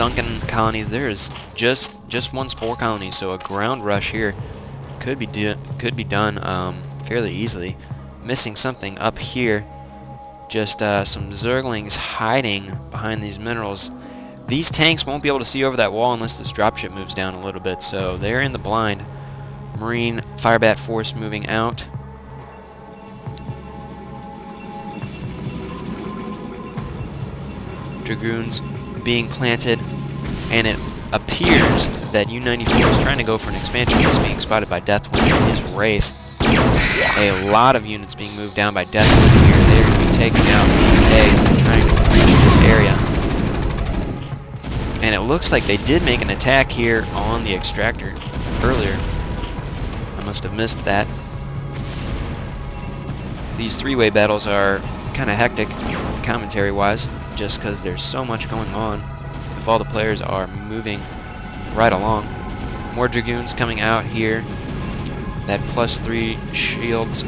sunken colonies. There is just one spore colony, so a ground rush here could be done fairly easily. Missing something up here. Just some zerglings hiding behind these minerals. These tanks won't be able to see over that wall unless this dropship moves down a little bit, so they're in the blind. Marine Firebat force moving out. Dragoons being planted, and it appears that U94 is trying to go for an expansion. He's being spotted by DeathTwin and his Wraith. A lot of units being moved down by DeathTwin here. They're going to be taking out these eggs and trying to reach this area. And it looks like they did make an attack here on the extractor earlier. I must have missed that. These three-way battles are kind of hectic, commentary-wise, just because there's so much going on. If all the players are moving right along. More Dragoons coming out here. That +3 shield's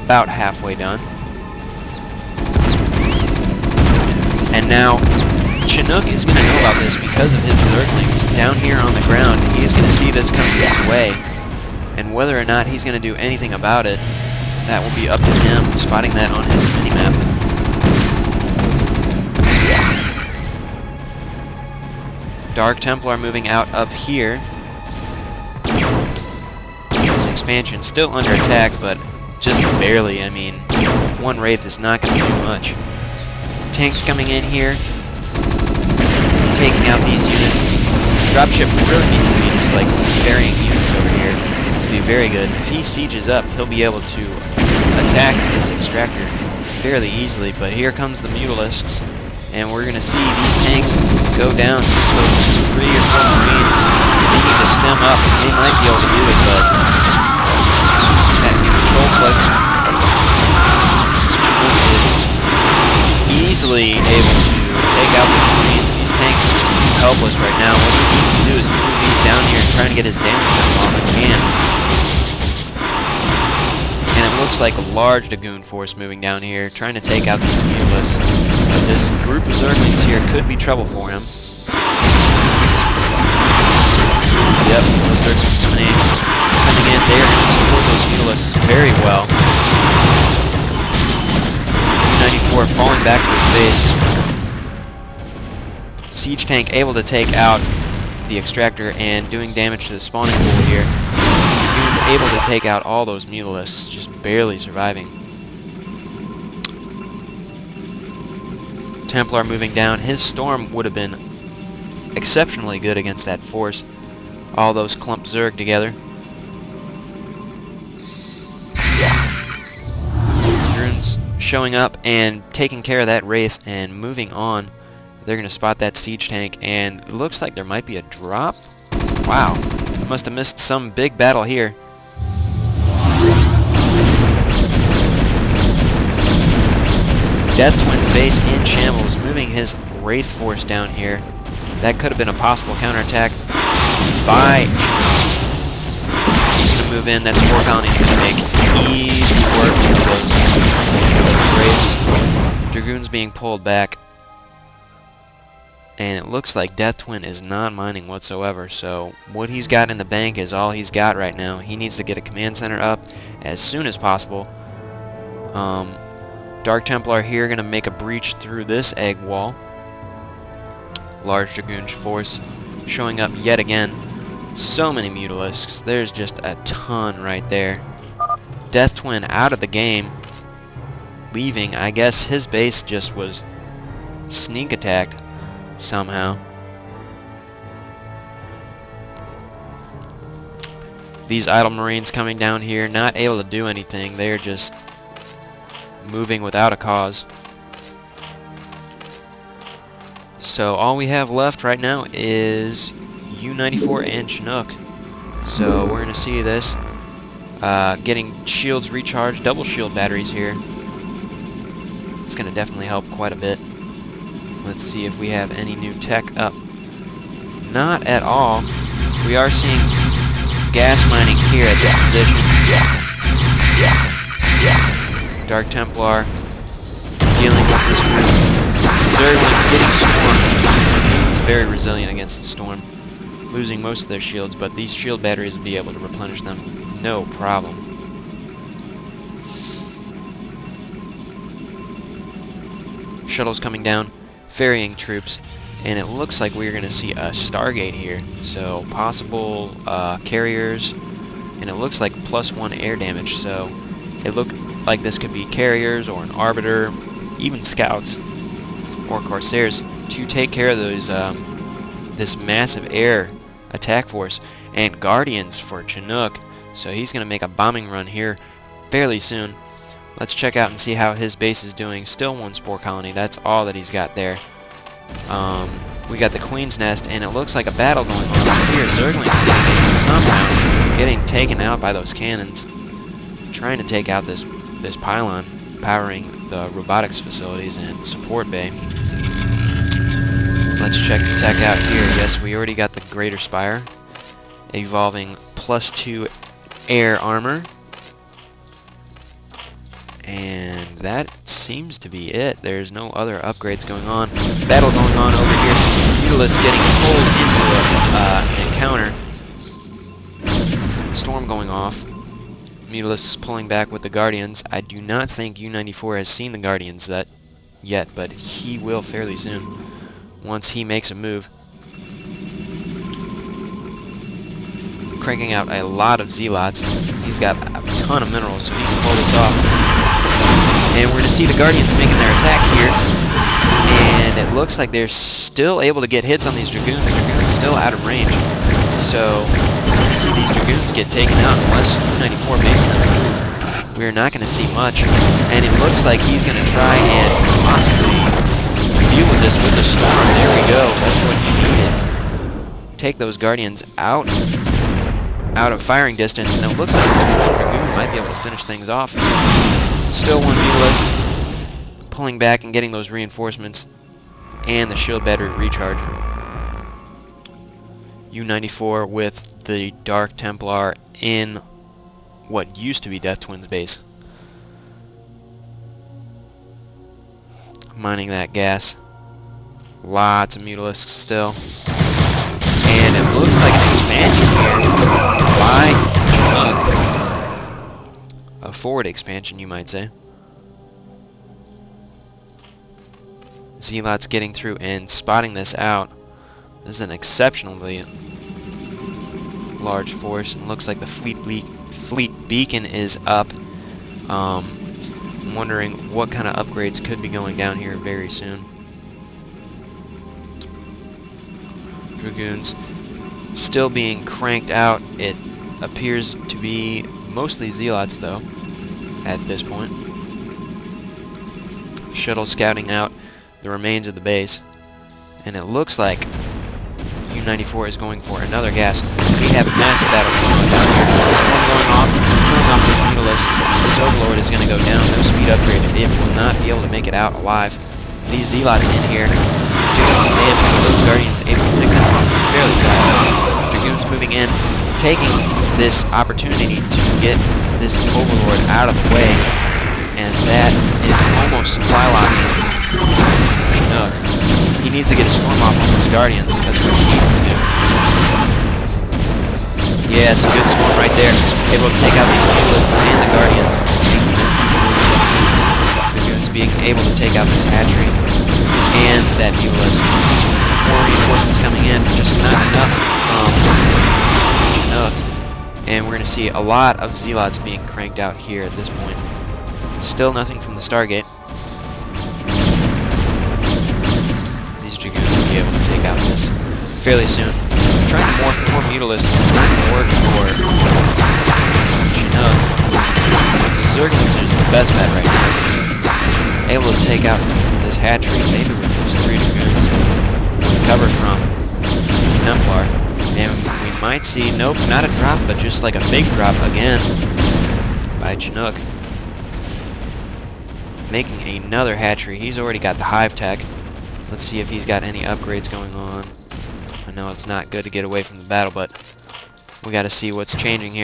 about halfway done. And now CHINOOK is going to know about this because of his zerglings down here on the ground. He's going to see this coming his way. And whether or not he's going to do anything about it, that will be up to him, spotting that on his minimap. Dark Templar moving out up here. This expansion still under attack, but just barely. I mean, one Wraith is not going to do much. Tanks coming in here, taking out these units. Dropship really needs to be just like burying units over here. It'd be very good. If he sieges up, he'll be able to attack this extractor fairly easily. But here comes the Mutalisks, and we're going to see these tanks go down. So 3 or 4 Marines needing to stem up. They might be able to do it, but that control click is easily able to take out the Marines. These tanks are just helpless right now. What he needs to do is move these down here and try to get his damage up while he can. And it looks like a large Dragoon force moving down here, trying to take out these Mutalisks. But this group of Zerglings here could be trouble for him. Yep, those Zerglings coming in there and support those Mutalisks very well. U94 falling back to his base. Siege tank able to take out the extractor and doing damage to the spawning pool here. Dragoon's able to take out all those Mutalisks, just barely surviving. Templar moving down. His storm would have been exceptionally good against that force. All those clumped Zerg together. Dragoons showing up and taking care of that Wraith and moving on. They're going to spot that siege tank, and it looks like there might be a drop. Wow, I must have missed some big battle here. DeathTwin's base in shambles, moving his Wraith force down here. That could have been a possible counterattack by CHINOOK. He's going to move in. That's 4 colonies going to make easy work of those Wraiths. Dragoons being pulled back. And it looks like DeathTwin is not mining whatsoever, so what he's got in the bank is all he's got right now. He needs to get a command center up as soon as possible. Dark Templar here going to make a breach through this egg wall. Large Dragoon force showing up yet again. So many Mutalisks. There's just a ton right there. DeathTwin out of the game, leaving. I guess his base just was sneak attacked somehow. These idle Marines coming down here, not able to do anything. They're just moving without a cause. So all we have left right now is U94 and CHINOOK. So we're going to see this. Getting shields recharged, double shield batteries here. It's going to definitely help quite a bit. Let's see if we have any new tech up. Not at all. We are seeing gas mining here at this position. Dark Templar dealing with this group. Zerglings getting swarmed. very resilient against the storm, losing most of their shields, but these shield batteries will be able to replenish them. No problem. Shuttles coming down, ferrying troops, and it looks like we're going to see a Stargate here. So possible carriers, and it looks like +1 air damage. So it looked like this could be carriers or an arbiter, even scouts or corsairs to take care of those this massive air attack force, and guardians for CHINOOK. So he's going to make a bombing run here fairly soon. Let's check out and see how his base is doing. Still 1 spore colony. That's all that he's got there. We got the Queen's Nest, and it looks like a battle going on over here. Zerglings somehow getting taken out by those cannons, trying to take out this pylon powering the robotics facilities and support bay. Let's check the tech out here. Yes, we already got the Greater Spire, evolving +2 air armor. And that seems to be it. There's no other upgrades going on. Battle going on over here. Mutalisk getting pulled into an encounter. Storm going off. Mutalisk is pulling back with the Guardians. I do not think U94 has seen the Guardians yet, but he will fairly soon once he makes a move. Cranking out a lot of Zealots. He's got a ton of minerals, so he can pull this off. And we're going to see the Guardians making their attack here. And it looks like they're still able to get hits on these Dragoons. The Dragoons still out of range. So, see these Dragoons get taken out unless U94 makes them move. We're not going to see much. And it looks like he's going to try and possibly deal with this with the storm. There we go. That's what you needed. Take those Guardians out of firing distance, and it looks like this Dragoon might be able to finish things off. Still 1 Mutalist, pulling back and getting those reinforcements, and the shield battery recharge. U94 with the Dark Templar in what used to be DeathTwin's base. Mining that gas. Lots of Mutalisks still. And it looks like an expansion here by CHINOOK. A forward expansion, you might say. Zealots getting through and spotting this out. This is an exceptionally large force. It looks like the fleet beacon is up. I'm wondering what kind of upgrades could be going down here very soon. Dragoons still being cranked out. It appears to be mostly Zealots, though, at this point. Shuttle scouting out the remains of the base. And it looks like U94 is going for another gas. We have a massive battle going on down here. There's one going off, killing off this Mutalist. This Overlord is going to go down. No speed upgrade. It will not be able to make it out alive. These Zealots in here, those Guardians able to pick them off fairly fast. Dragoons moving in, taking this opportunity to get this Overlord out of the way, and that is almost supply locking CHINOOK. He needs to get a storm off on those Guardians. That's what he needs to do. Yes, a good storm right there. Able to take out these Mutalists and the Guardians. Dragoons being able to take out this hatchery and that Mutalist. More reinforcements coming in, just not enough from CHINOOK. And we're going to see a lot of Zealots being cranked out here at this point. Still nothing from the Stargate. These Dragoons will be able to take out this fairly soon. Trying to morph more Mutalists is not going to work for CHINOOK. The Zerglings is the best bet right now. Able to take out this hatchery, maybe with those 3 Dragoons. Cover from Templar. And we might see, nope, not a drop, but just like a big drop again by CHINOOK. Making another hatchery. He's already got the hive tech. Let's see if he's got any upgrades going on. I know it's not good to get away from the battle, but we got to see what's changing here.